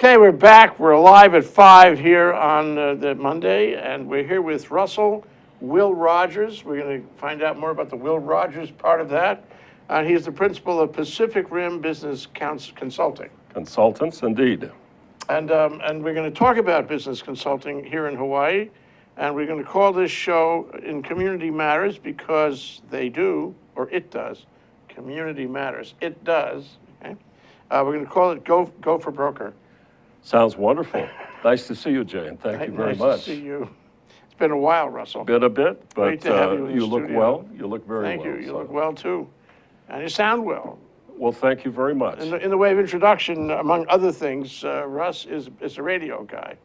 Okay, we're back. We're live at 5 here on the Monday, and we're here with Russell, Will Rodgers. We're going to find out more about the Will Rodgers part of that. He's the principal of Pacific Rim Business Consulting. Consultants, indeed. And we're going to talk about business consulting here in Hawaii, and we're going to call this show In Community Matters because they do, or it does. Community Matters. It does. Okay? We're going to call it Go for Broker. Sounds wonderful. Nice to see you, Jane. Thank you very much. Nice to see you. It's been a while, Russell. Been a bit, but Great to have you in the look studio. well. You look very well. Thank you. You look well, too. And you sound well. Well, thank you very much. In the way of introduction, among other things, Russ is a radio guy.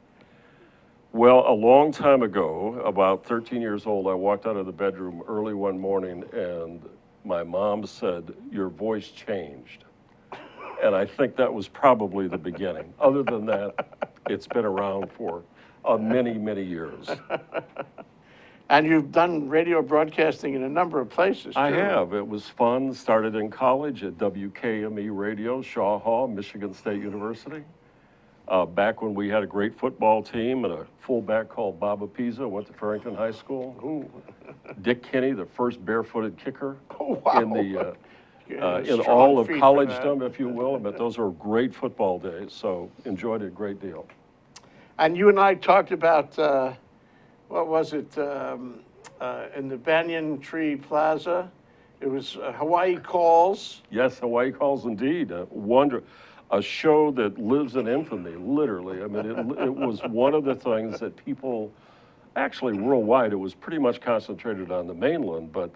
Well, a long time ago, about 13 years old, I walked out of the bedroom early one morning and my mom said, "Your voice changed." And I think that was probably the beginning. Other than that, it's been around for many, many years. And you've done radio broadcasting in a number of places, too. I have. It was fun. Started in college at WKME Radio, Shaw Hall, Michigan State University. Back when we had a great football team and a fullback called Bob Apisa, went to Farrington High School. Ooh. Dick Kinney, the first barefooted kicker Oh, wow. In all of collegedom, if you will. But those were great football days, so enjoyed it a great deal. And you and I talked about, what was it, in the Banyan Tree Plaza? It was Hawaii Calls. Yes, Hawaii Calls indeed. A show that lives in infamy, literally. I mean, it was one of the things that people, actually worldwide, it was pretty much concentrated on the mainland, but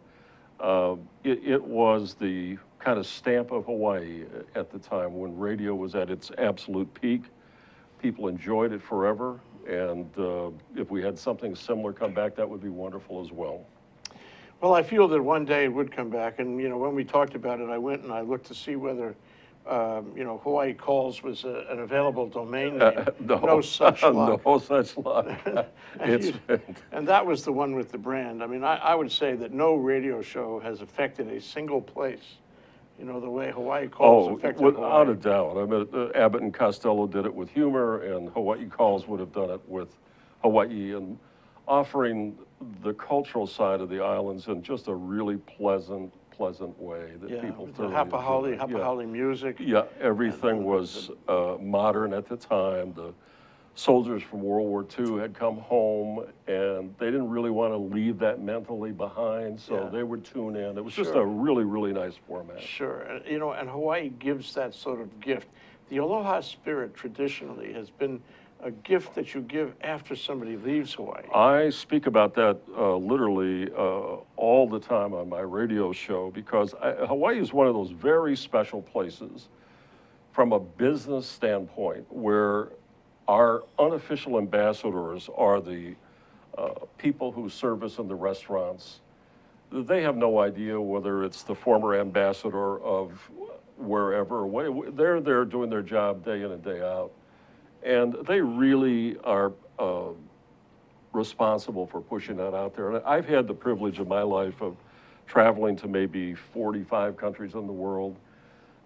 it was the kind of stamp of Hawaii at the time when radio was at its absolute peak. People enjoyed it forever, and if we had something similar come back, that would be wonderful as well. Well, I feel that one day it would come back, and when we talked about it, I went and I looked to see whether Hawaii Calls was an available domain name. No such luck. No such luck. And that was the one with the brand. I mean, I would say that no radio show has affected a single place, the way Hawaii Calls affected without Hawaii. a doubt. I mean, Abbott and Costello did it with humor, and Hawaii Calls would have done it with Hawaii, and offering the cultural side of the islands in just a really pleasant way that people thoroughly enjoyed. Hapahali music. Yeah, everything was modern at the time. The soldiers from World War II had come home, and they didn't really want to leave that mentally behind, so they would tune in. It was just a really, really nice format. Sure, and and Hawaii gives that sort of gift. The aloha spirit traditionally has been a gift that you give after somebody leaves Hawaii. I speak about that literally all the time on my radio show because Hawaii is one of those very special places from a business standpoint where our unofficial ambassadors are the people who service in the restaurants. They have no idea whether it's the former ambassador of wherever. They're there doing their job day in and day out. And they really are responsible for pushing that out there. And I've had the privilege of my life of traveling to maybe 45 countries in the world,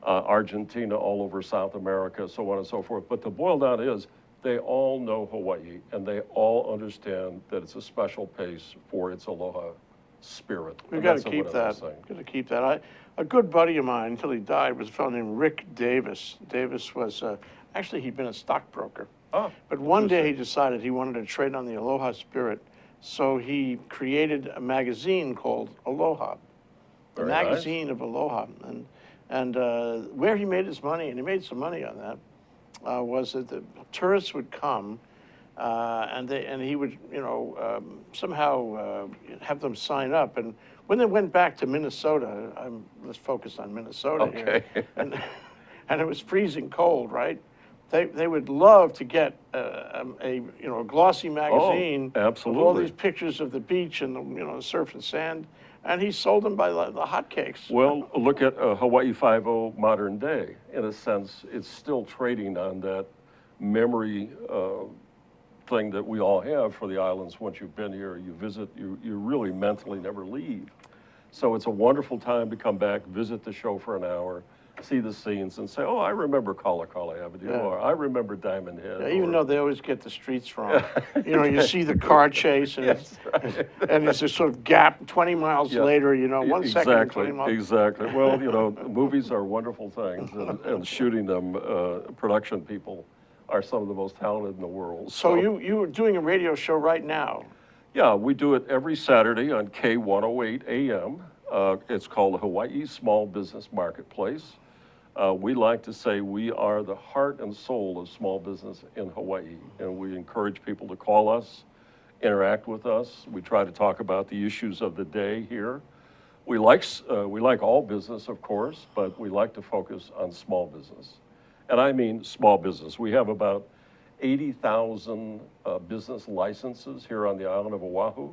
Argentina, all over South America, so on and so forth. But the boil down is they all know Hawaii, and they all understand that it's a special place for its aloha spirit. We've got to keep that. Got to keep that. A good buddy of mine, until he died, was a fellow named Rick Davis. Davis was actually he'd been a stockbroker. Oh, but one day he decided he wanted to trade on the aloha spirit, so he created a magazine called Aloha, the magazine of Aloha, and where he made his money, and he made some money on that, was that the tourists would come. And he would, somehow have them sign up. And when they went back to Minnesota, let's focus on Minnesota here, and it was freezing cold, right? They would love to get a glossy magazine with all these pictures of the beach and the surf and sand, and he sold them by the hotcakes. Well, look at Hawaii 5.0 modern day. In a sense, it's still trading on that memory thing that we all have for the islands. Once you've been here, you visit, you really mentally never leave. So it's a wonderful time to come back, visit the show for an hour, see the scenes and say, oh, I remember Kalakala Avenue, Yeah. or I remember Diamond Head. Yeah, even or- though they always get the streets wrong. You know, you see the car chase and Yes, and it's a sort of gap 20 miles Yeah. later, you know, 1 second and 20 miles. Exactly. Well, you know, movies are wonderful things, and shooting them, production people are some of the most talented in the world. So you are doing a radio show right now. Yeah, we do it every Saturday on K108 AM. It's called the Hawaii Small Business Marketplace. We like to say we are the heart and soul of small business in Hawaii, and we encourage people to call us, interact with us. We try to talk about the issues of the day here. We like all business, of course, but we like to focus on small business. And I mean small business. We have about 80,000 business licenses here on the island of Oahu.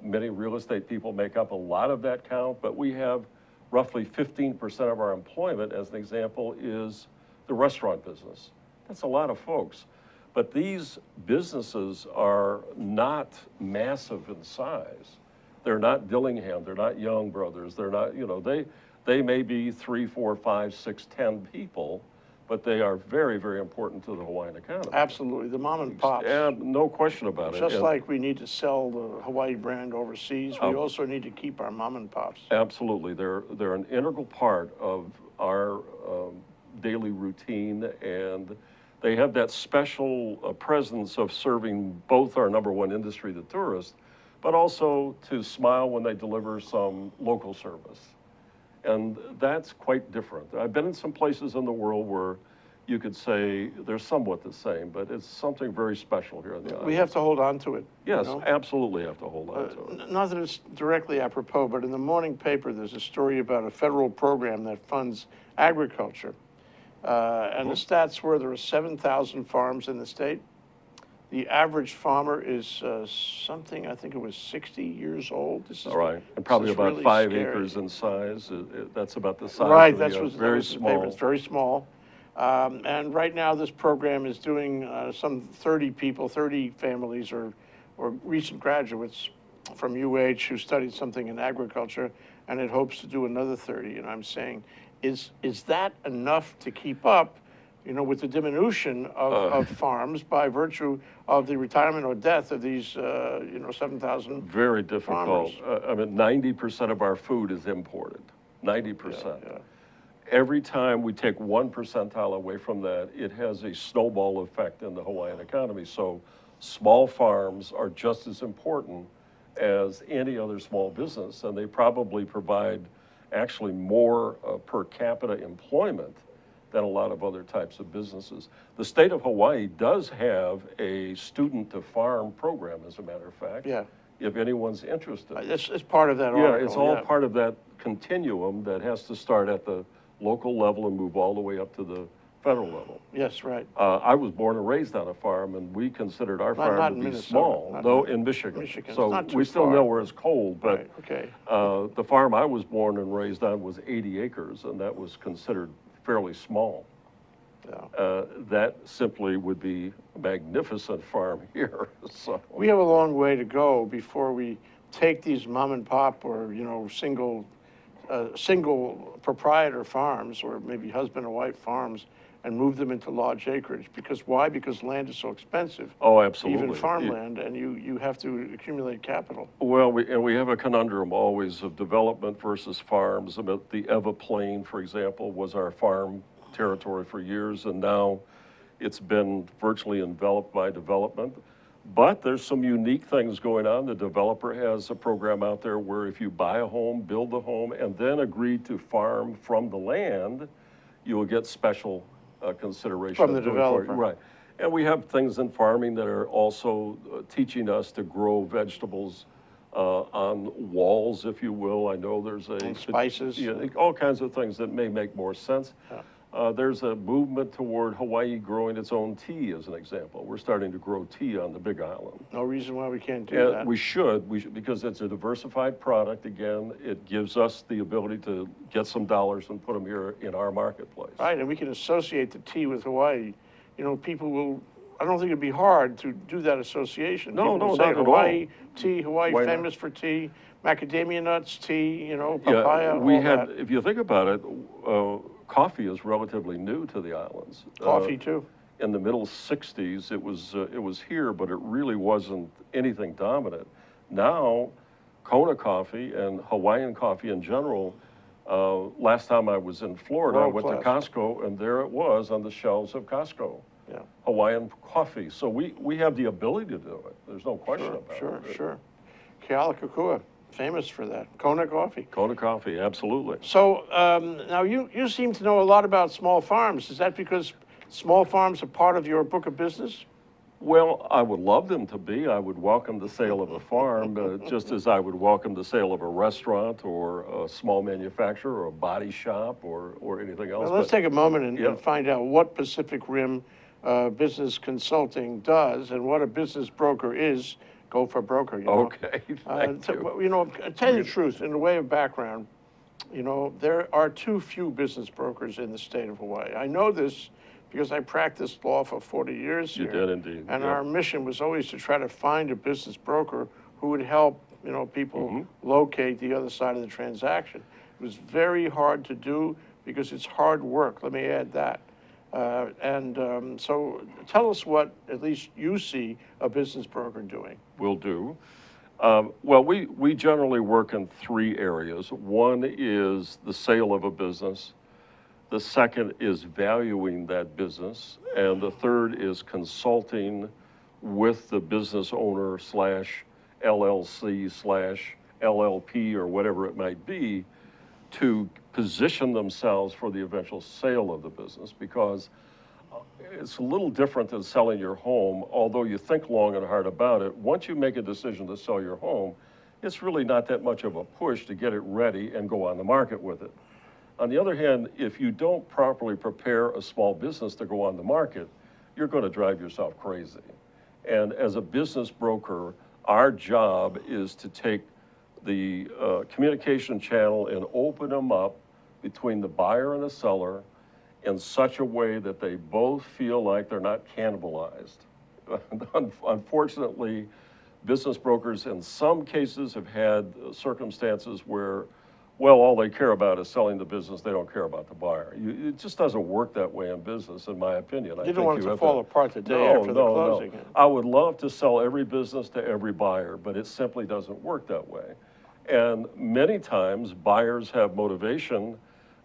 Many real estate people make up a lot of that count, but we have roughly 15% of our employment, as an example, is the restaurant business. That's a lot of folks. But these businesses are not massive in size. They're not Dillingham, they're not Young Brothers, they're not, you know, they may be 3, 4, 5, 6, 10 people, but they are very, very important to the Hawaiian economy. Absolutely, the mom and pops. And no question about it. Just And like we need to sell the Hawaii brand overseas, we also need to keep our mom and pops. Absolutely, they're an integral part of our daily routine, and they have that special presence of serving both our number one industry, the tourist, but also to smile when they deliver some local service. And that's quite different. I've been in some places in the world where you could say they're somewhat the same, but it's something very special here on the island. We have to hold on to it. Yes, you know? absolutely have to hold on to it. Not that it's directly apropos, but in the morning paper, there's a story about a federal program that funds agriculture. And the stats were there are 7,000 farms in the state. The average farmer is something, I think it was 60 years old. This is All right, and probably this is about really 5 scary. acres in size. That's about the size Right, of that the, was very the paper. small. It's very small. And right now, this program is doing some 30 people, 30 families or recent graduates from UH who studied something in agriculture, and it hopes to do another 30. And I'm saying, is that enough to keep up, you know, with the diminution of farms by virtue of the retirement or death of these, 7,000? Very difficult. farmers. I mean, 90% of our food is imported, 90%. Yeah. Every time we take 1 percentile away from that, it has a snowball effect in the Hawaiian economy. So small farms are just as important as any other small business, and they probably provide actually more per capita employment than a lot of other types of businesses. The state of Hawaii does have a student to farm program, as a matter of fact. Yeah. If anyone's interested. It's part of that Yeah, article. it's all part of that continuum that has to start at the local level and move all the way up to the federal level. Yes, right. I was born and raised on a farm, and we considered our Not farm in to be Minnesota, small. not No, in- in Michigan. Michigan. It's So not too we still far. know where it's cold, but Right, okay. the farm I was born and raised on was 80 acres, and that was considered fairly small. Yeah. That simply would be a magnificent farm here. So We have a long way to go before we take these mom and pop or, single proprietor farms or maybe husband and wife farms and move them into large acreage. Because why? Because land is so expensive. Oh, absolutely. Even farmland, and you have to accumulate capital. Well, we have a conundrum always of development versus farms. About the Eva Plain, for example, was our farm territory for years, and now it's been virtually enveloped by development. But there's some unique things going on. The developer has a program out there where if you buy a home, build a home, and then agree to farm from the land, you will get special consideration. From the of doing for you. developer. Right. And we have things in farming that are also teaching us to grow vegetables on walls, if you will. I know there's And spices. Yeah, all kinds of things that may make more sense. Yeah. There's a movement toward Hawaii growing its own tea, as an example. We're starting to grow tea on the Big Island. No reason why we can't do And that. we should, because it's a diversified product. Again, it gives us the ability to get some dollars and put them here in our marketplace. Right, and we can associate the tea with Hawaii. People will, I don't think it'd be hard to do that association. No, People will no, say not at all. Hawaii tea, Hawaii Why not? famous for tea, macadamia nuts, tea, you know, Yeah, papaya, we all had, that. if you think about it, coffee is relatively new to the islands. Coffee too. In the middle 60s, it was here, but it really wasn't anything dominant. Now, Kona coffee and Hawaiian coffee in general, last time I was in Florida, I World went to class. Costco, and there it was on the shelves of Costco. Yeah. Hawaiian coffee. So we have the ability to do it. There's no question about Sure, it. sure. Kealakekua, famous for that. Kona coffee. Kona coffee, absolutely. So now you seem to know a lot about small farms. Is that because small farms are part of your book of business? Well, I would love them to be. I would welcome the sale of a farm, just as I would welcome the sale of a restaurant or a small manufacturer or a body shop or anything else. Well, let's take a moment and, yeah. and find out what Pacific Rim Business Consulting does and what a business broker is. Go for broker, you know. Okay, thank you. You know, tell you the truth, in the way of background, you know, there are too few business brokers in the state of Hawaii. I know this because I practiced law for 40 years You here. did indeed. And yeah. our mission was always to try to find a business broker who would help, you know, people Mm-hmm. locate the other side of the transaction. It was very hard to do because it's hard work. Let me add that. So tell us what, at least you see, a business broker doing. Will do. Well, we generally work in three areas. One is the sale of a business. The second is valuing that business. And the third is consulting with the business owner slash LLC slash LLP or whatever it might be to position themselves for the eventual sale of the business, because it's a little different than selling your home. Although you think long and hard about it, once you make a decision to sell your home, it's really not that much of a push to get it ready and go on the market with it. On the other hand, if you don't properly prepare a small business to go on the market, you're going to drive yourself crazy. And as a business broker, our job is to take the communication channel and open them up between the buyer and the seller in such a way that they both feel like they're not cannibalized. Unfortunately, business brokers in some cases have had circumstances where, well, all they care about is selling the business. They don't care about the buyer. It just doesn't work that way in business, in my opinion. You don't want it to fall apart the day after the closing. No. I would love to sell every business to every buyer, but it simply doesn't work that way. And many times, buyers have motivation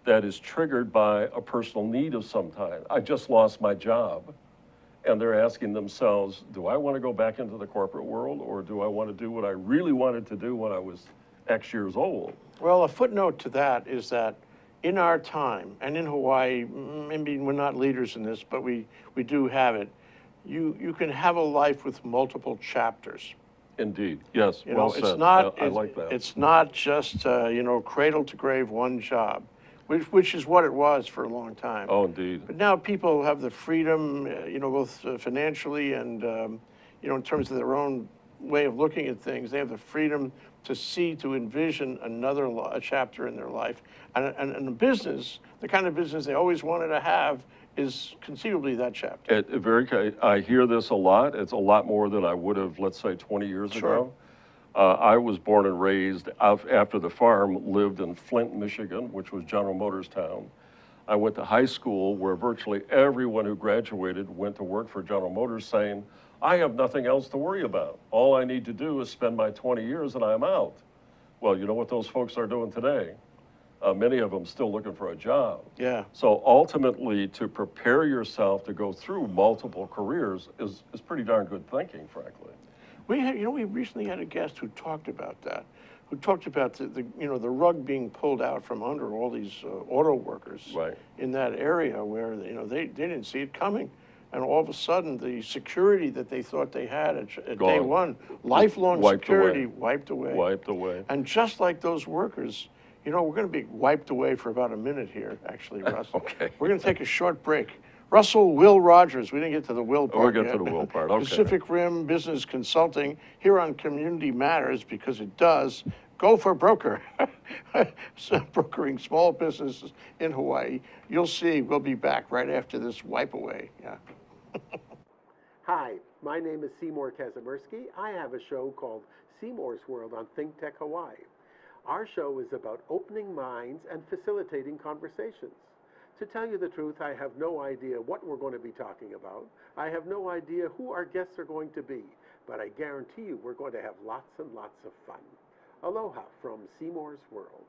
that is triggered by a personal need of some kind. I just lost my job. And they're asking themselves, do I want to go back into the corporate world, or do I want to do what I really wanted to do when I was X years old? Well, a footnote to that is that in our time, and in Hawaii, maybe we're not leaders in this, but we do have it, you can have a life with multiple chapters. Indeed, yes, You well know, said. it's not, I like that. It's not just, you know, cradle to grave, one job, which is what it was for a long time. Oh, indeed. But now people have the freedom, you know, both financially and, you know, in terms of their own way of looking at things, they have the freedom to see, to envision another a chapter in their life. And the business, the kind of business they always wanted to have, is conceivably that chapter. I hear this a lot. It's a lot more than I would have, let's say, 20 years Sure. ago. I was born and raised after the farm, lived in Flint, Michigan, which was General Motors town. I went to high school where virtually everyone who graduated went to work for General Motors, saying, I have nothing else to worry about. All I need to do is spend my 20 years and I'm out. Well, you know what those folks are doing today? Many of them still looking for a job. Yeah. So ultimately, to prepare yourself to go through multiple careers is pretty darn good thinking, frankly. We recently had a guest who talked about that, who talked about the the rug being pulled out from under all these auto workers Right. in that area where, you know, they didn't see it coming. And all of a sudden, the security that they thought they had at day Gone. one, lifelong wiped security, away. wiped away. Wiped away. And just like those workers, you know, we're going to be wiped away for about a minute here, actually, Russ. Okay. We're going to take a short break. Russell Will Rodgers, we didn't get to the Will part We'll get yet. to the Will part, okay. Pacific Rim Business Consulting, here on Community Matters, because it does. Go for broker. So, brokering small businesses in Hawaii. You'll see, we'll be back right after this wipe away. Yeah. Hi, My name is Seymour Kazimirski. I have a show called Seymour's World on Think Tech Hawaii. Our show is about opening minds and facilitating conversations. To tell you the truth, I have no idea what we're going to be talking about. I have no idea who our guests are going to be, but I guarantee you we're going to have lots and lots of fun. Aloha from Seymour's World.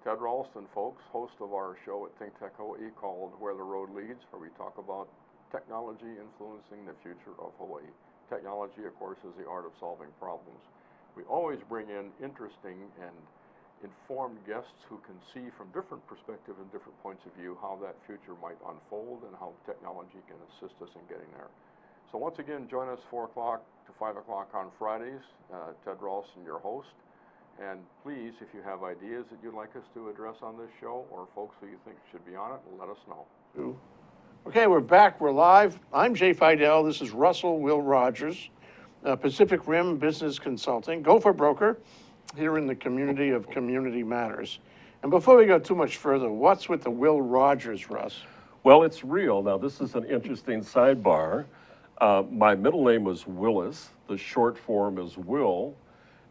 Ted Ralston, folks, host of our show at Think Tech Hawaii called Where the Road Leads, where we talk about technology influencing the future of Hawaii. Technology, of course, is the art of solving problems. We always bring in interesting and informed guests who can see from different perspectives and different points of view how that future might unfold and how technology can assist us in getting there. So once again, join us 4 o'clock to 5 o'clock on Fridays. Ted Ralston, your host. And please, if you have ideas that you'd like us to address on this show or folks who you think should be on it, let us know. Okay, we're back. We're live. I'm Jay Fidel. This is Russell Will Rodgers, Pacific Rim Business Consulting, Gopher Broker, here in the community of Community Matters. And before we go too much further, what's with the Will Rodgers, Russ? Well, it's real. Now, this is an interesting sidebar. My middle name was Willis. The short form is Will.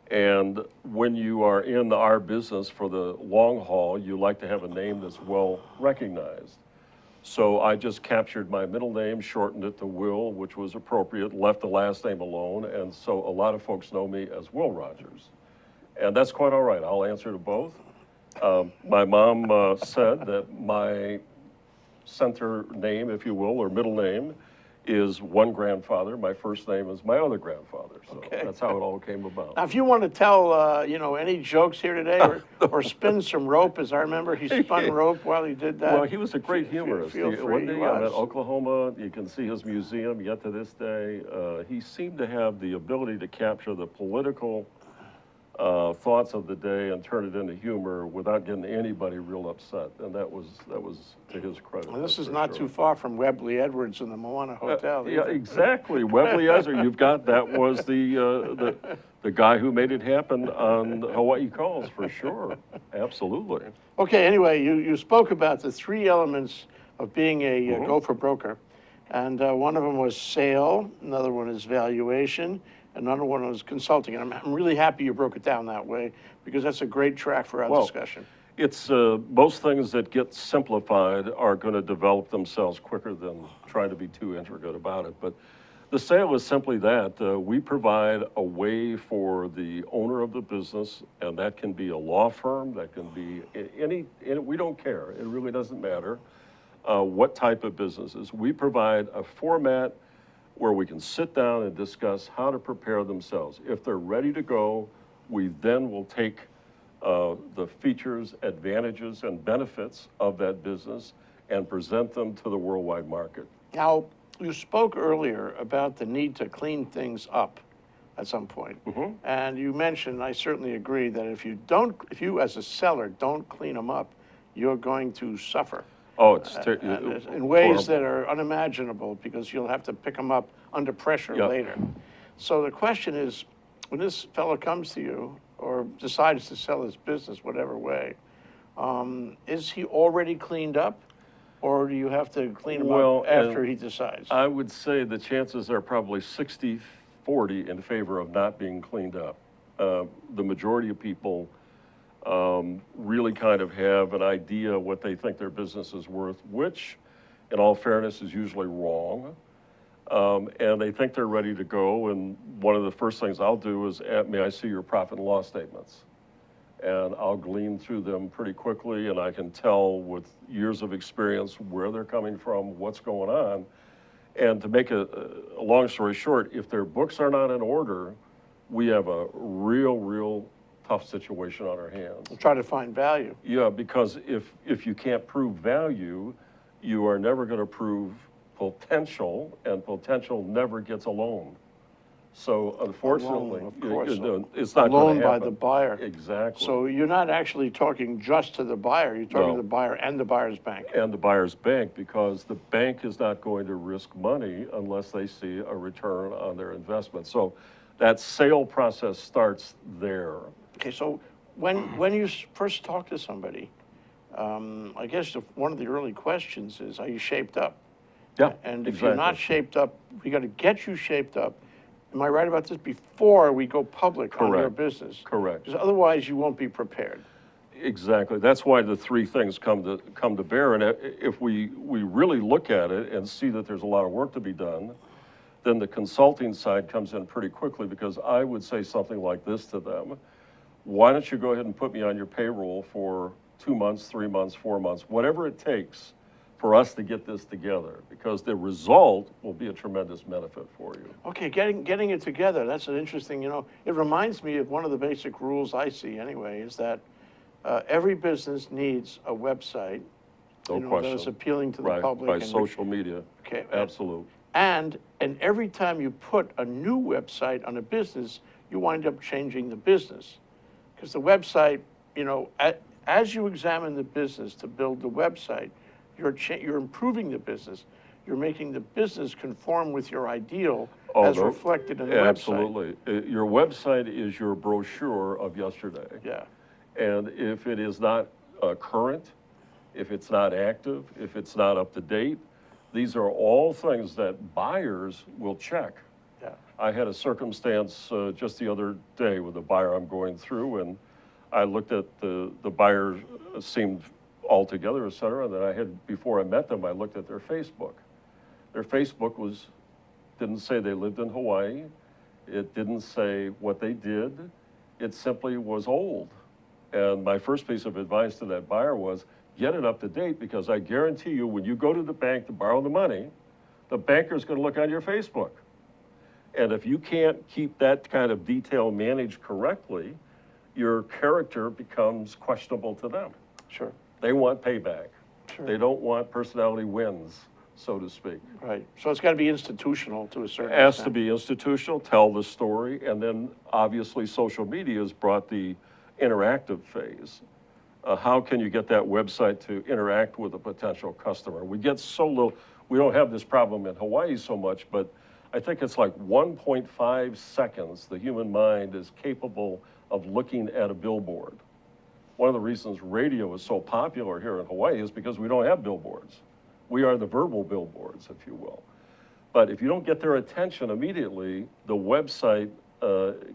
And when you are in our business for the long haul, you like to have a name that's well recognized. So I just captured my middle name, shortened it to Will, which was appropriate, left the last name alone. And so a lot of folks know me as Will Rodgers. And that's quite all right. I'll answer to both. My mom said that my center name, if you will, or middle name, is one grandfather. My first name is my other grandfather. So that's how it all came about. Now, if you want to tell, any jokes here today or spin some rope, as I remember he spun rope while he did that. Well, he was a great humorist. Feel free. One day I'm at Oklahoma. You can see his museum yet to this day. He seemed to have the ability to capture the political thoughts of the day and turn it into humor without getting anybody real upset, and that was to his credit. Well, this is not too far from Webley Edwards in the Moana Hotel. Yeah, exactly. Webley Edwards, you've got that was the guy who made it happen on Hawaii Calls for sure. Absolutely. Okay. Anyway, you spoke about the 3 elements of being a gopher broker, and one of them was sale. Another one is valuation. Another one was consulting, and I'm really happy you broke it down that way because that's a great track for our discussion. It's most things that get simplified are going to develop themselves quicker than trying to be too intricate about it. But the sale is simply that. We provide a way for the owner of the business, and that can be a law firm, that can be any we don't care. It really doesn't matter what type of businesses. We provide a format where we can sit down and discuss how to prepare themselves. If they're ready to go, we then will take the features, advantages, and benefits of that business and present them to the worldwide market. Now, you spoke earlier about the need to clean things up at some point. And you mentioned, I certainly agree, that if you as a seller don't clean them up, you're going to suffer. Oh, it's in ways that are unimaginable because you'll have to pick them up under pressure later. So the question is, when this fellow comes to you or decides to sell his business, whatever way, is he already cleaned up, or do you have to clean him up after he decides? I would say the chances are probably 60-40 in favor of not being cleaned up. The majority of people really kind of have an idea what they think their business is worth, which, in all fairness, is usually wrong. And they think they're ready to go. And one of the first things I'll do is, may I see your profit and loss statements? And I'll glean through them pretty quickly, and I can tell with years of experience where they're coming from, what's going on. And to make a long story short, if their books are not in order, we have a real tough situation on our hands. We'll try to find value. Yeah, because if you can't prove value, you are never going to prove potential, and potential never gets a loan. So unfortunately, it's not going to happen. Loan by the buyer. Exactly. So you're not actually talking just to the buyer, you're talking to the buyer and the buyer's bank. And the buyer's bank, because the bank is not going to risk money unless they see a return on their investment. So that sale process starts there. Okay, so when you first talk to somebody, I guess one of the early questions is, are you shaped up? Yeah, And if you're not exactly. shaped up, we got to get you shaped up. Am I right about this? Before we go public on your Correct. business. Correct. Because otherwise you won't be prepared. Exactly. That's why the three things come to bear. And if we really look at it and see that there's a lot of work to be done, then the consulting side comes in pretty quickly, because I would say something like this to them: why don't you go ahead and put me on your payroll for 2 months, 3 months, 4 months, whatever it takes for us to get this together, because the result will be a tremendous benefit for you. Okay, getting it together, that's an interesting, it reminds me of one of the basic rules I see anyway, is that every business needs a website. No That question. is appealing to the Right, public. by and social media. Okay. Absolute. And every time you put a new website on a business, you wind up changing the business. Because the website, as you examine the business to build the website, you're improving the business. You're making the business conform with your ideal as no, reflected in the website. absolutely. Your website is your brochure of yesterday. Yeah, And if it is not current, if it's not active, if it's not up to date, these are all things that buyers will check. yeah. I had a circumstance just the other day with a buyer I'm going through, and I looked at the buyer seemed all together, et cetera. And then before I met them, I looked at their Facebook. Their Facebook didn't say they lived in Hawaii. It didn't say what they did. It simply was old. And my first piece of advice to that buyer was, get it up to date, because I guarantee you, when you go to the bank to borrow the money, the banker's going to look on your Facebook. And if you can't keep that kind of detail managed correctly, your character becomes questionable to them. Sure, They want payback. Sure. They don't want personality wins, so to speak. right. So it's got to be institutional to a certain It has extent. to be institutional, tell the story, and then obviously social media has brought the interactive phase. How can you get that website to interact with a potential customer? We get so little, we don't have this problem in Hawaii so much, but I think it's like 1.5 seconds the human mind is capable of looking at a billboard. One of the reasons radio is so popular here in Hawaii is because we don't have billboards. We are the verbal billboards, if you will. But if you don't get their attention immediately, the website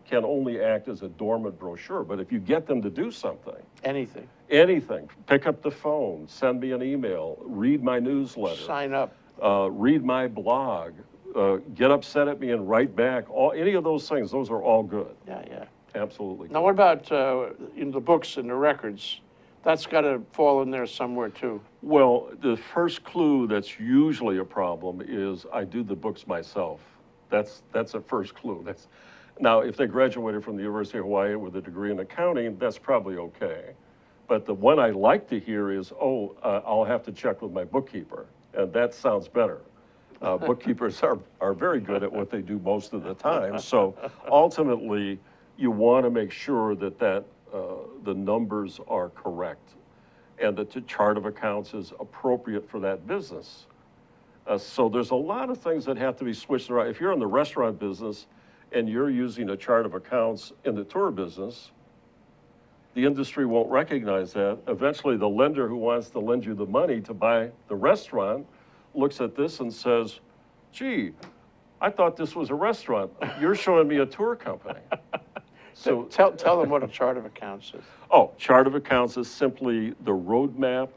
can only act as a dormant brochure. But if you get them to do something, Anything. anything, pick up the phone, send me an email, read my newsletter, Sign up. read my blog, get upset at me and write back, any of those things, those are all good. Yeah, yeah. Absolutely. Now, what about the books and the records? That's got to fall in there somewhere too. Well, the first clue that's usually a problem is I do the books myself. That's a first clue. Now, if they graduated from the University of Hawaii with a degree in accounting, that's probably okay. But the one I like to hear is, I'll have to check with my bookkeeper, and that sounds better. Bookkeepers are very good at what they do most of the time. So ultimately, you want to make sure that the numbers are correct and that the chart of accounts is appropriate for that business. So there's a lot of things that have to be switched around. If you're in the restaurant business and you're using a chart of accounts in the tour business, the industry won't recognize that. Eventually, the lender who wants to lend you the money to buy the restaurant looks at this and says, gee, I thought this was a restaurant. You're showing me a tour company. So tell them what a chart of accounts is. Oh, chart of accounts is simply the roadmap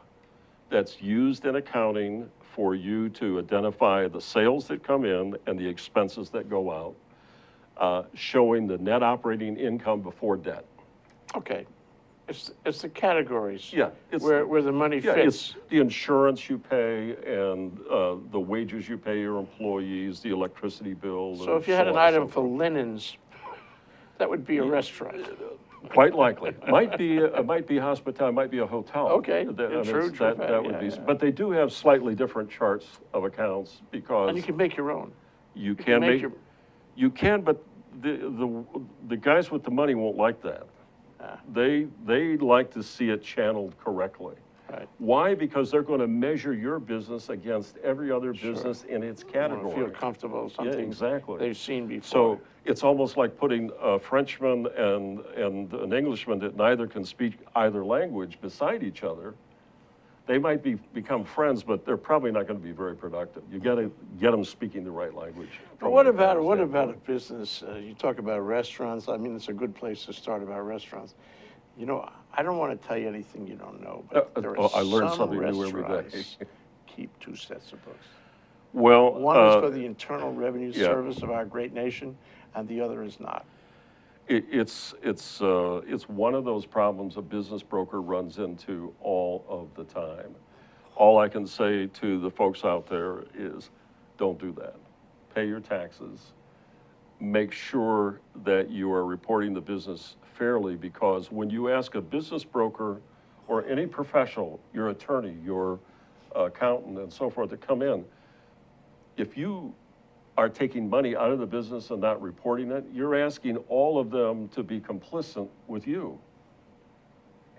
that's used in accounting for you to identify the sales that come in and the expenses that go out, showing the net operating income before debt. Okay. It's the categories. Yeah, where the money Yeah, fits. it's the insurance you pay and the wages you pay your employees, the electricity bill. So if you had an item for linens, that would be a restaurant. Quite likely. Might be hospitality, might be a hotel. Okay, That, yeah, I mean, true, that would yeah, be, yeah. but they do have slightly different charts of accounts because And you can make your own. you can make make, your- you can, but the guys with the money won't like that. They like to see it channeled correctly. Right. Why? Because they're going to measure your business against every other business in its Want category. to feel comfortable, something exactly. they've seen before. So it's almost like putting a Frenchman and an Englishman that neither can speak either language beside each other. They might become friends, but they're probably not going to be very productive. You got to get them speaking the right language. But what about a business? You talk about restaurants. I mean, it's a good place to start about restaurants. You know, I don't want to tell you anything you don't know, but there are I learn some something new every day. restaurants keep two sets of books. Well, One is for the Internal Revenue yeah. Service of our great nation, and the other is not. It's one of those problems a business broker runs into all of the time. All I can say to the folks out there is, don't do that. Pay your taxes. Make sure that you are reporting the business fairly, because when you ask a business broker or any professional, your attorney, your accountant, and so forth, to come in, if you are taking money out of the business and not reporting it, you're asking all of them to be complicit with you.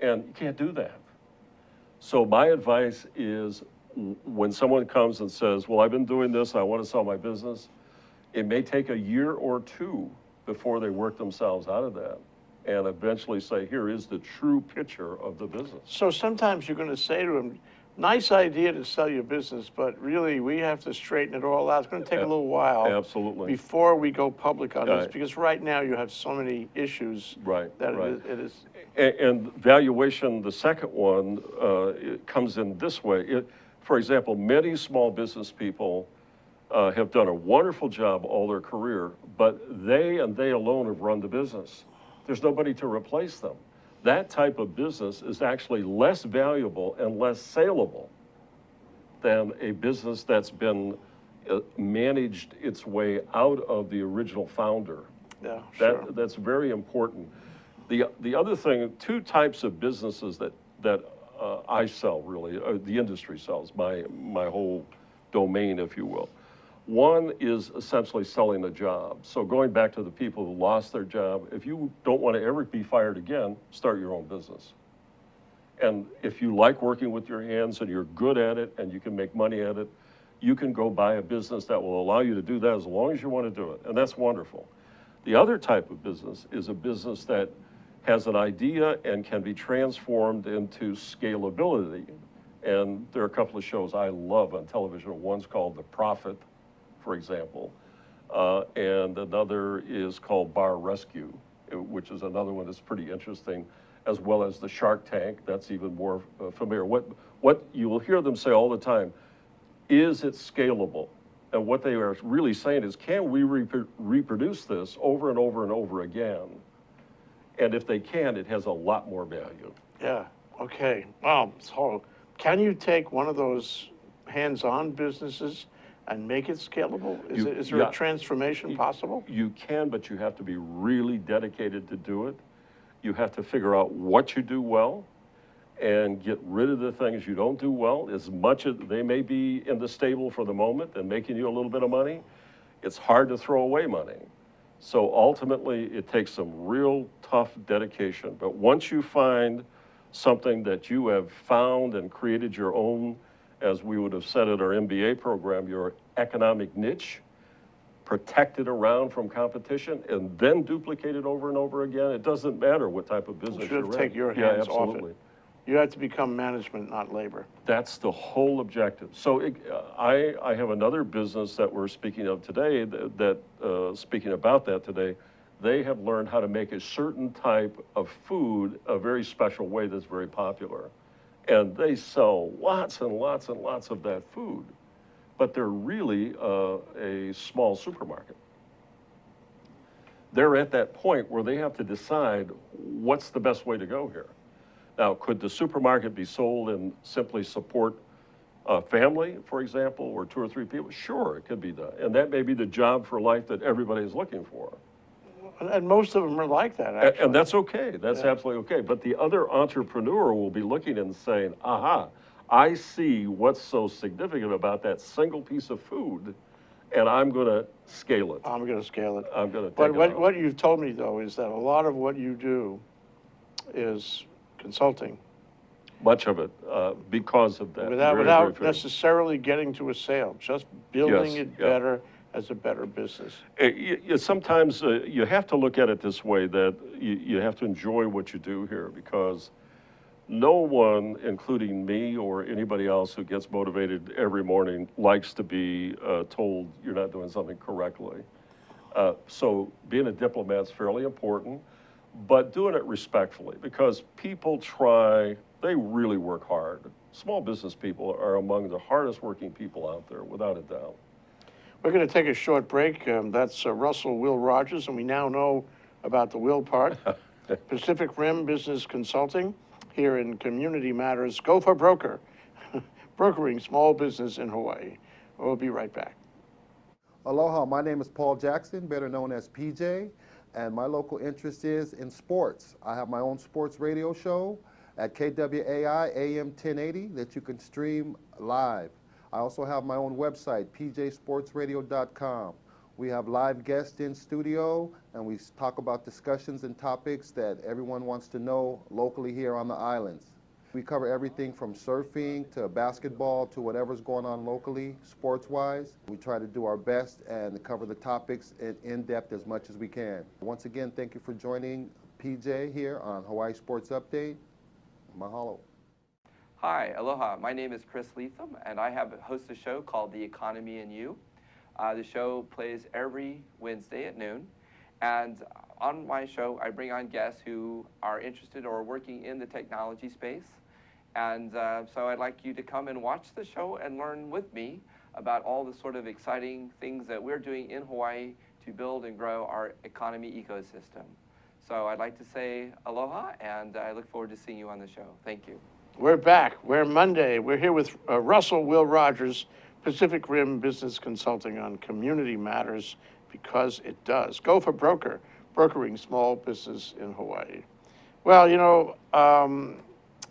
And you can't do that. So my advice is, when someone comes and says, well, I've been doing this, I want to sell my business, it may take a year or two before they work themselves out of that and eventually say, here is the true picture of the business. So sometimes you're going to say to them, nice idea to sell your business, but really we have to straighten it all out. It's going to take a little while. Absolutely. Before we go public on this, Right. because right now you have so many issues. Right, That right. it is. And valuation, the second one, it comes in this way. For example, many small business people have done a wonderful job all their career, but they and they alone have run the business. There's nobody to replace them. That type of business is actually less valuable and less saleable than a business that's been managed its way out of the original founder. Yeah, sure. That's very important. The other thing, two types of businesses that I sell, really, the industry sells, my whole domain, if you will. One is essentially selling a job. So going back to the people who lost their job, if you don't want to ever be fired again, start your own business. And if you like working with your hands and you're good at it and you can make money at it, you can go buy a business that will allow you to do that as long as you want to do it. And that's wonderful. The other type of business is a business that has an idea and can be transformed into scalability. And there are a couple of shows I love on television. One's called The Profit, for example, and another is called Bar Rescue, which is another one that's pretty interesting, as well as the Shark Tank. That's even more familiar. What you will hear them say all the time, is it scalable? And what they are really saying is, can we reproduce this over and over and over again? And if they can, it has a lot more value. Yeah, okay. So can you take one of those hands-on businesses and make it scalable? Is there a transformation possible? You can, but you have to be really dedicated to do it. You have to figure out what you do well and get rid of the things you don't do well. As much as they may be in the stable for the moment and making you a little bit of money, it's hard to throw away money. So ultimately, it takes some real tough dedication. But once you find something that you have found and created your own, as we would have said at our MBA program, your economic niche, protect it around from competition, and then duplicate it over and over again. It doesn't matter what type of business you're in. You should take your hands off absolutely. it. You have to become management, not labor. That's the whole objective. So I have another business that we're speaking of today, speaking about that today. They have learned how to make a certain type of food a very special way that's very popular. And they sell lots and lots and lots of that food, but they're really a small supermarket. They're at that point where they have to decide what's the best way to go here. Now, could the supermarket be sold and simply support a family, for example, or 2 or 3 people? Sure, it could be done. And that may be the job for life that everybody is looking for. And most of them are like that, actually. And that's okay. That's absolutely okay. But the other entrepreneur will be looking and saying, aha, I see what's so significant about that single piece of food, and I'm going to scale it. I'm going to scale it. I'm going to take But it out. what you've told me, though, is that a lot of what you do is consulting. Much of it, because of that. Without necessarily getting to a sale, just building Yes, it yeah. better as a better business. Sometimes you have to look at it this way, that you have to enjoy what you do here, because no one, including me or anybody else who gets motivated every morning, likes to be told you're not doing something correctly. So being a diplomat's fairly important, but doing it respectfully, because people try, they really work hard. Small business people are among the hardest working people out there, without a doubt. We're going to take a short break. That's Russell Will Rodgers, and we now know about the will part. Pacific Rim Business Consulting here in Community Matters. Go for broker, brokering small business in Hawaii. We'll be right back. Aloha, my name is Paul Jackson, better known as PJ, and my local interest is in sports. I have my own sports radio show at KWAI AM 1080 that you can stream live. I also have my own website, pjsportsradio.com. We have live guests in studio, and we talk about discussions and topics that everyone wants to know locally here on the islands. We cover everything from surfing to basketball to whatever's going on locally, sports-wise. We try to do our best and cover the topics in depth as much as we can. Once again, thank you for joining PJ here on Hawaii Sports Update. Mahalo. Hi, aloha. My name is Chris Leatham, and I host a show called The Economy and You. The show plays every Wednesday at noon, and on my show, I bring on guests who are interested or working in the technology space. And so I'd like you to come and watch the show and learn with me about all the sort of exciting things that we're doing in Hawaii to build and grow our economy ecosystem. So I'd like to say aloha, and I look forward to seeing you on the show. Thank you. We're back. We're Monday. We're here with Russell Will Rodgers, Pacific Rim Business Consulting on Community Matters, because it does. Go for broker, brokering small business in Hawaii. Well, you know,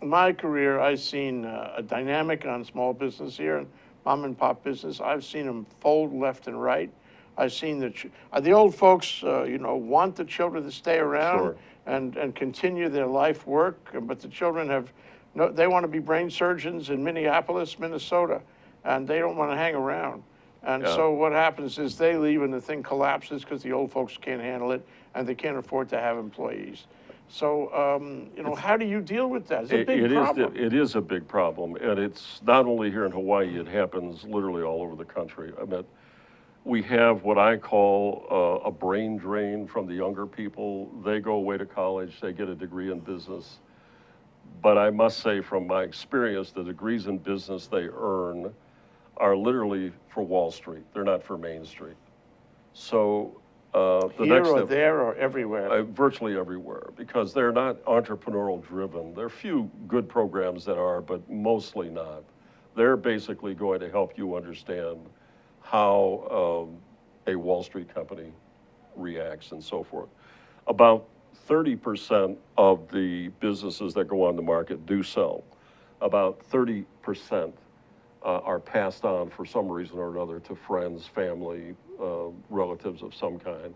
in my career, I've seen a dynamic on small business here, and mom and pop business. I've seen them fold left and right. I've seen the old folks, you know, want the children to stay around Sure. and continue their life work, but the children have, no, they want to be brain surgeons in Minneapolis, Minnesota, and they don't want to hang around. And Yeah. so what happens is they leave and the thing collapses because the old folks can't handle it and they can't afford to have employees. So, you know, how do you deal with that? It's a big problem. It is a big problem, and it's not only here in Hawaii, it happens literally all over the country. I mean, we have what I call a brain drain from the younger people. They go away to college, they get a degree in business. But I must say from my experience, the degrees in business they earn are literally for Wall Street. They're not for Main Street. So the Here next or step, there or everywhere. virtually everywhere, because they're not entrepreneurial driven. There are few good programs that are, but mostly not. They're basically going to help you understand how a Wall Street company reacts and so forth. About 30% of the businesses that go on the market do sell. About 30% are passed on for some reason or another to friends, family, relatives of some kind.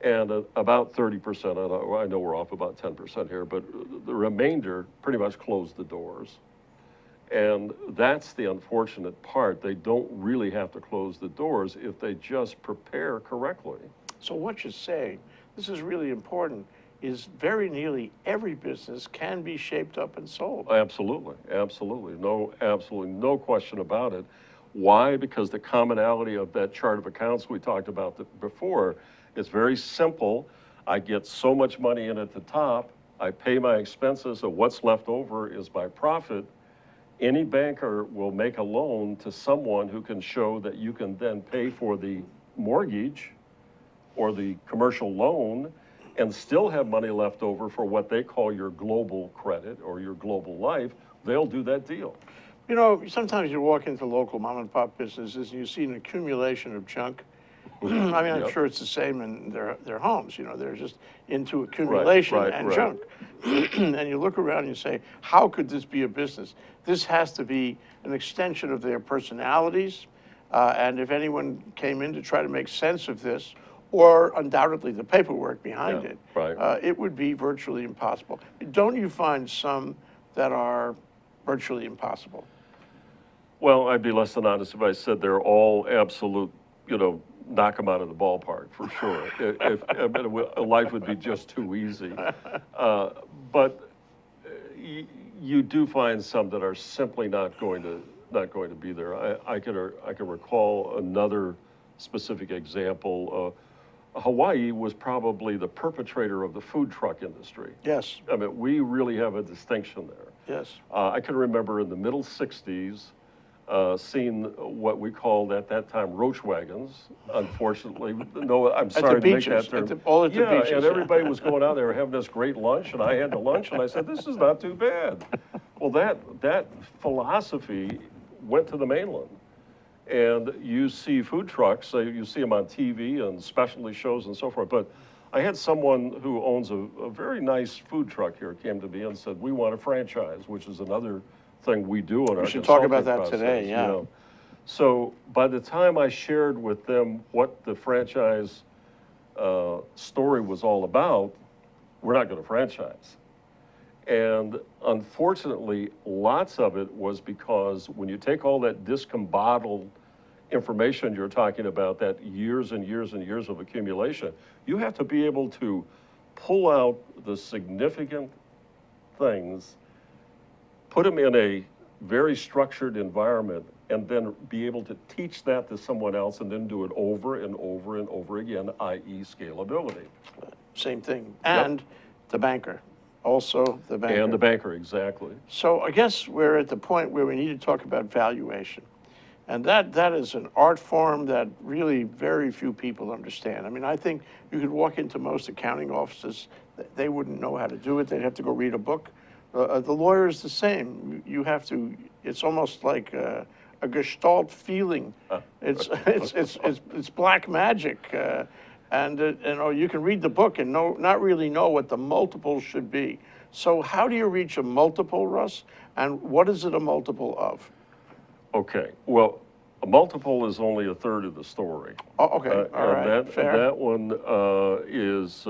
And about 30%, I know we're off about 10% here, but the remainder pretty much close the doors. And that's the unfortunate part. They don't really have to close the doors if they just prepare correctly. So what you're saying, this is really important, is very nearly every business can be shaped up and sold. Absolutely, absolutely. Absolutely no question about it. Why? Because the commonality of that chart of accounts we talked about before is very simple. I get so much money in at the top, I pay my expenses, so what's left over is my profit. Any banker will make a loan to someone who can show that you can then pay for the mortgage or the commercial loan and still have money left over for what they call your global credit or your global life. They'll do that deal. You know, sometimes you walk into local mom and pop businesses and you see an accumulation of junk. I mean, I'm Yep. sure it's the same in their homes. You know, they're just into accumulation and right. junk. And you look around and you say, how could this be a business? This has to be an extension of their personalities. And if anyone came in to try to make sense of this, or undoubtedly the paperwork behind Yeah, it, right. it would be virtually impossible. Don't you find some that are virtually impossible? Well, I'd be less than honest if I said they're all absolute, you know, knock them out of the ballpark for sure. I mean, life would be just too easy. But you do find some that are simply not going to be there. I can recall another specific example. Hawaii was probably the perpetrator of the food truck industry. Yes, I mean, we really have a distinction there. yes. I can remember in the middle 60s, seeing what we called at that time roach wagons. Unfortunately, no, I'm sorry to make that term. All at the Yeah, beaches. and everybody was going out there having this great lunch, and I had the lunch, and I said, this is not too bad. Well, that philosophy went to the mainland. And you see food trucks, you see them on TV and specialty shows and so forth. But I had someone who owns a very nice food truck here came to me and said, we want a franchise, which is another thing we do in our We should talk about consulting that process, today, you yeah. know. So by the time I shared with them what the franchise story was all about, we're not going to franchise. And unfortunately, lots of it was because when you take all that discombobulated information you're talking about, that years and years and years of accumulation, you have to be able to pull out the significant things, put them in a very structured environment, and then be able to teach that to someone else and then do it over and over and over again, i.e. scalability. Same thing. And the banker, also the banker. And the banker, exactly. So I guess we're at the point where we need to talk about valuation. And that is an art form that really very few people understand. I mean, I think you could walk into most accounting offices, they wouldn't know how to do it. They'd have to go read a book. The lawyer is the same. You have to, it's almost like a gestalt feeling. It's black magic. And you know, you can read the book and not really know what the multiples should be. So how do you reach a multiple, Russ? And what is it a multiple of? Okay, well, a multiple is only a third of the story. Oh, okay, all right, fair. That one is,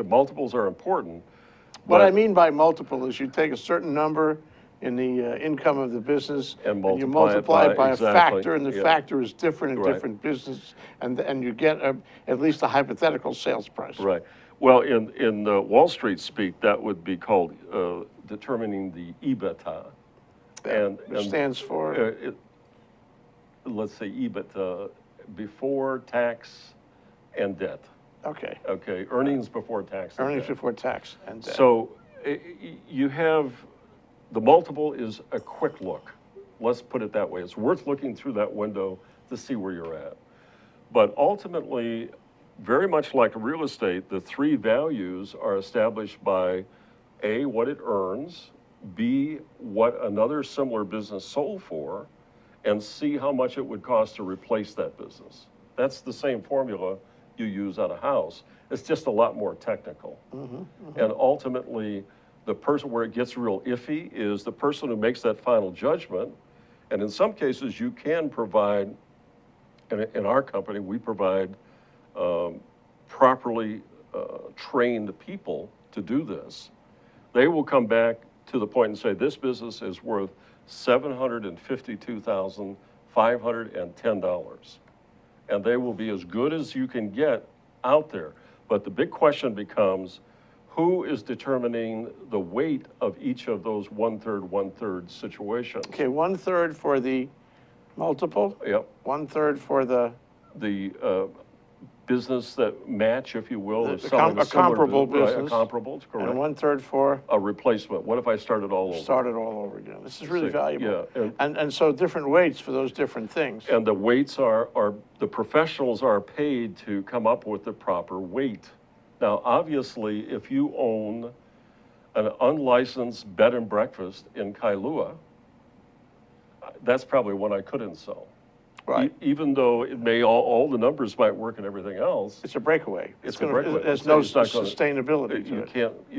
multiples are important. What I but- mean by multiple is you take a certain number in the income of the business And you multiply multiply it it by exactly, a factor, and the yeah. factor is different in Right. different businesses, and you get at least a hypothetical sales price. Right. Well, in Wall Street speak, that would be called determining the EBITDA. And It stands for, let's say EBITDA before tax and debt. okay, Okay, earnings before tax and earnings debt. before tax and debt. So you have, the multiple is a quick look. Let's put it that way. It's worth looking through that window to see where you're at. But ultimately, very much like real estate, the three values are established by A, what it earns, B, what another similar business sold for, and C, how much it would cost to replace that business. That's the same formula you use on a house. It's just a lot more technical. And ultimately, the person where it gets real iffy is the person who makes that final judgment. And in some cases, you can provide, in our company, we provide properly trained people to do this. They will come back to the point and say, this business is worth $752,510. And they will be as good as you can get out there. But the big question becomes, who is determining the weight of each of those one-third situations? Okay, 1/3 for the multiple, Yep. 1/3 for the Business that match, if you will, The- is a selling com- a comparable right, business. A comparable, correct. and 1/3 for A replacement. What if I started all over? start it all over again. This is really See, valuable. yeah, And so different weights for those different things. And the weights are, the professionals are paid to come up with the proper weight. Now, obviously, if you own an unlicensed bed and breakfast in Kailua, that's probably one I couldn't sell. Right. Even though it may, all the numbers might work and everything else, It's a breakaway. it's a gonna- breakaway. There's So no it's not gonna- sustainability to you it.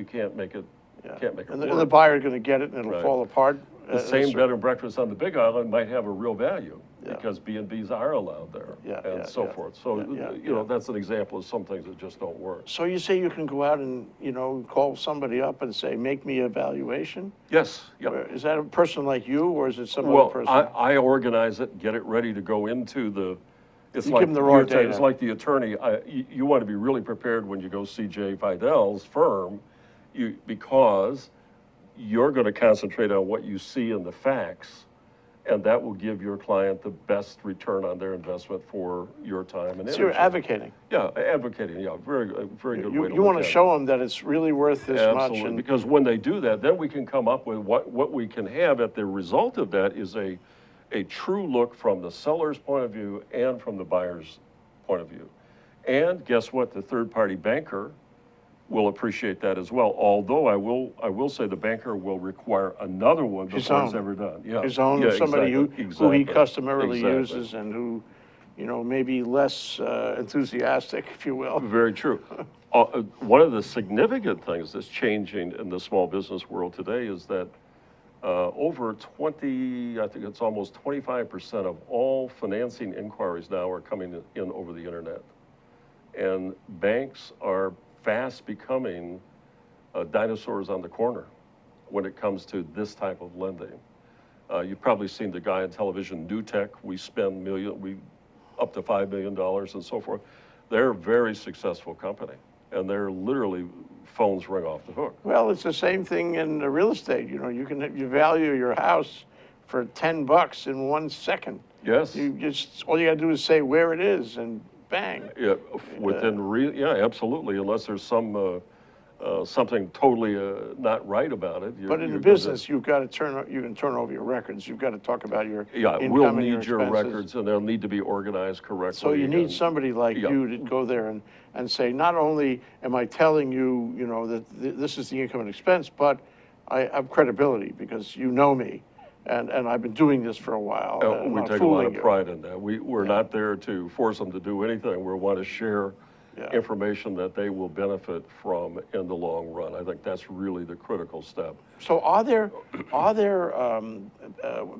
can't make it, Yeah. can't make it And the work. buyer's gonna get it and it'll Right. fall apart. The same bed and breakfast on the Big Island might have a real value Yeah. because B&Bs are allowed there Yeah, and yeah, so yeah. forth. So, Yeah, you know, that's an example of some things that just don't work. So you say you can go out and, call somebody up and say, make me a valuation? Yes, yeah. Or is that a person like you, or is it some other Well, person? I organize it, get it ready to go into the, it's You like, give them the raw it's data. like the attorney, you want to be really prepared when you go see Jay Feidel's firm, because you're going to concentrate on what you see in the facts, and that will give your client the best return on their investment for your time and energy. So you're advocating. Yeah, advocating, yeah, very good way to You want look to at show it. them that it's really worth this much. Absolutely, And because when they do that, then we can come up with what we can have at the result of that is a true look from the seller's point of view and from the buyer's point of view. And guess what? The third-party banker will appreciate that as well. Although I will say the banker will require another one His before it's own. ever done. Yeah, his own, yeah, somebody exactly, who he exactly, customarily exactly. uses and who, maybe less enthusiastic, if you will. Very true. One of the significant things that's changing in the small business world today is that over 20, I think it's almost 25% of all financing inquiries now are coming in over the internet. And banks are fast becoming dinosaurs on the corner when it comes to this type of lending. You've probably seen the guy on television, Newtek. We spend up to $5 million and so forth. They're a very successful company, and they're literally phones ring off the hook. Well, it's the same thing in real estate. You value your house for $10 in 1 second. Yes. All you got to do is say where it is, and bang. Yeah, yeah, absolutely. Unless there's something totally not right about it. But in the business, you can turn over your records. You've got to talk about your income we'll and need your expenses. records, and they'll need to be organized correctly. So you need and- somebody like yeah. you to go there and say, not only am I telling you, that this is the income and expense, but I have credibility because you know me, and I've been doing this for a while. and I'm We not take a lot fooling of you. pride in that. We're not there to force them to do anything. We want to share Yeah. information that they will benefit from in the long run. I think that's really the critical step. So are there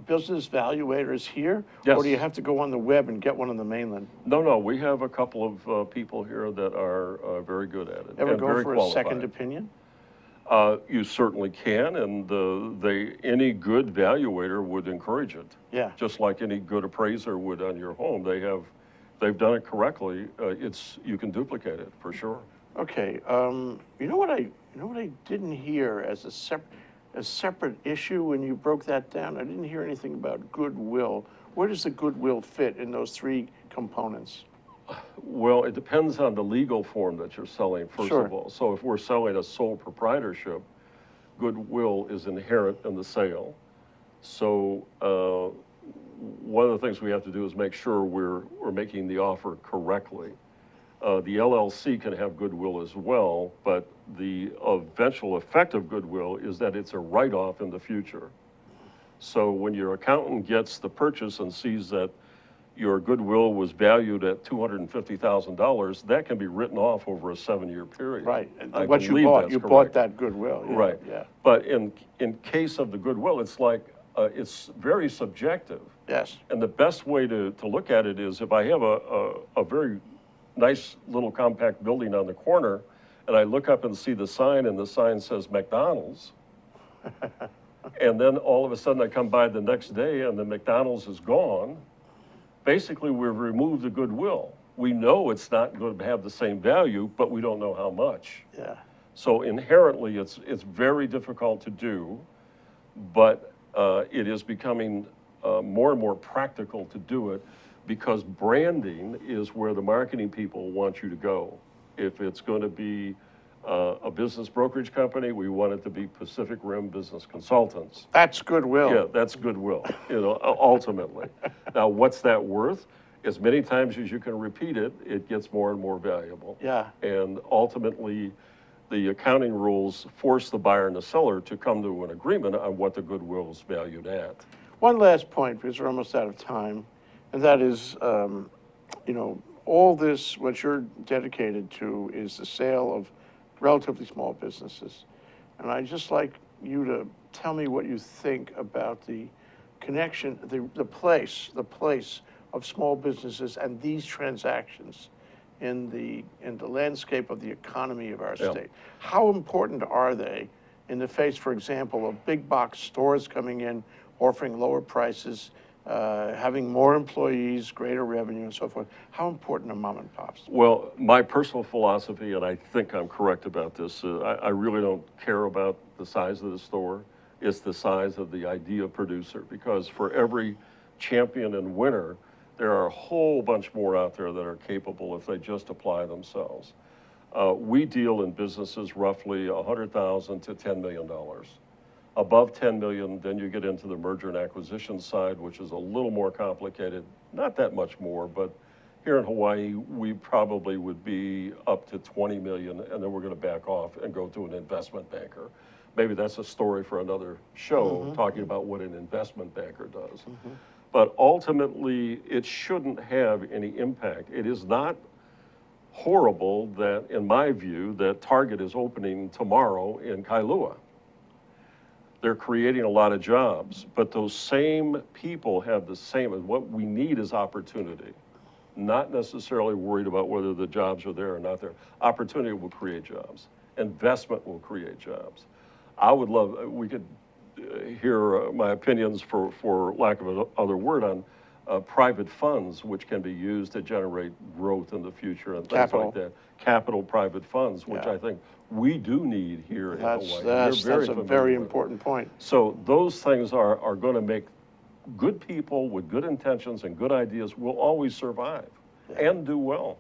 business valuators here? Yes. Or do you have to go on the web and get one on the mainland? No, we have a couple of people here that are very good at it. Ever and go very for a qualified. second opinion? You certainly can, and any good valuator would encourage it. Yeah. Just like any good appraiser would on your home. They've done it correctly. You can duplicate it for sure. Okay. You know what I didn't hear as a separate issue when you broke that down? I didn't hear anything about goodwill. Where does the goodwill fit in those 3 components? Well, it depends on the legal form that you're selling, first Sure. of all. So if we're selling a sole proprietorship, goodwill is inherent in the sale. So one of the things we have to do is make sure we're making the offer correctly. The LLC can have goodwill as well, but the eventual effect of goodwill is that it's a write-off in the future. So when your accountant gets the purchase and sees that your goodwill was valued at $250,000, that can be written off over a 7-year period. Right. I What you believe bought, that's you correct. bought that goodwill. Yeah, Right. Yeah. But in case of the goodwill, it's like, it's very subjective. Yes. And the best way to look at it is if I have a very nice little compact building on the corner and I look up and see the sign and the sign says McDonald's, and then all of a sudden I come by the next day and the McDonald's is gone, basically we've removed the goodwill. We know it's not going to have the same value, but we don't know how much. Yeah. So inherently it's very difficult to do, but it is becoming more and more practical to do it because branding is where the marketing people want you to go. If it's going to be a business brokerage company, we want it to be Pacific Rim Business Consultants. That's goodwill. Yeah, that's goodwill, ultimately. Now, what's that worth? As many times as you can repeat it, it gets more and more valuable. Yeah. And ultimately, the accounting rules force the buyer and the seller to come to an agreement on what the goodwill is valued at. One last point, because we're almost out of time, and that is, all this, what you're dedicated to is the sale of relatively small businesses. And I'd just like you to tell me what you think about the connection, the place of small businesses and these transactions in the landscape of the economy of our Yeah. state. How important are they in the face, for example, of big box stores coming in, offering lower prices, having more employees, greater revenue, and so forth? How important are mom and pops? Well, my personal philosophy, and I think I'm correct about this, I really don't care about the the size of the store, it's the size of the idea producer, because for every champion and winner, there are a whole bunch more out there that are capable if they just apply themselves. We deal in businesses roughly $100,000 to $10 million. Above 10 million, then you get into the merger and acquisition side, which is a little more complicated, not that much more, but here in Hawaii, we probably would be up to 20 million, and then we're going to back off and go to an investment banker. Maybe that's a story for another show, talking about what an investment banker does. But ultimately, it shouldn't have any impact. It is not horrible that, in my view, that Target is opening tomorrow in Kailua. They're creating a lot of jobs, but those same people have the same, what we need is opportunity. Not necessarily worried about whether the jobs are there or not there. Opportunity will create jobs. Investment will create jobs. I would love, we could hear my opinions, for lack of another word, on private funds, which can be used to generate growth in the future and things like that. Capital private funds, which I think we do need here in Hawaii. That's a very important point. So those things are going to make good people with good intentions and good ideas will always survive and do well.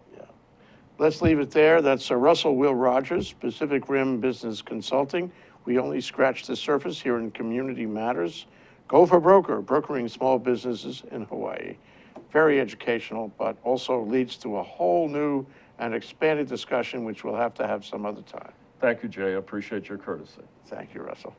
Let's leave it there. That's Russell Will Rodgers, Pacific Rim Business Consulting. We only scratched the surface here in Community Matters. Go for broker, brokering small businesses in Hawaii. Very educational, but also leads to a whole new and expanded discussion, which we'll have to have some other time. Thank you, Jay. I appreciate your courtesy. Thank you, Russell.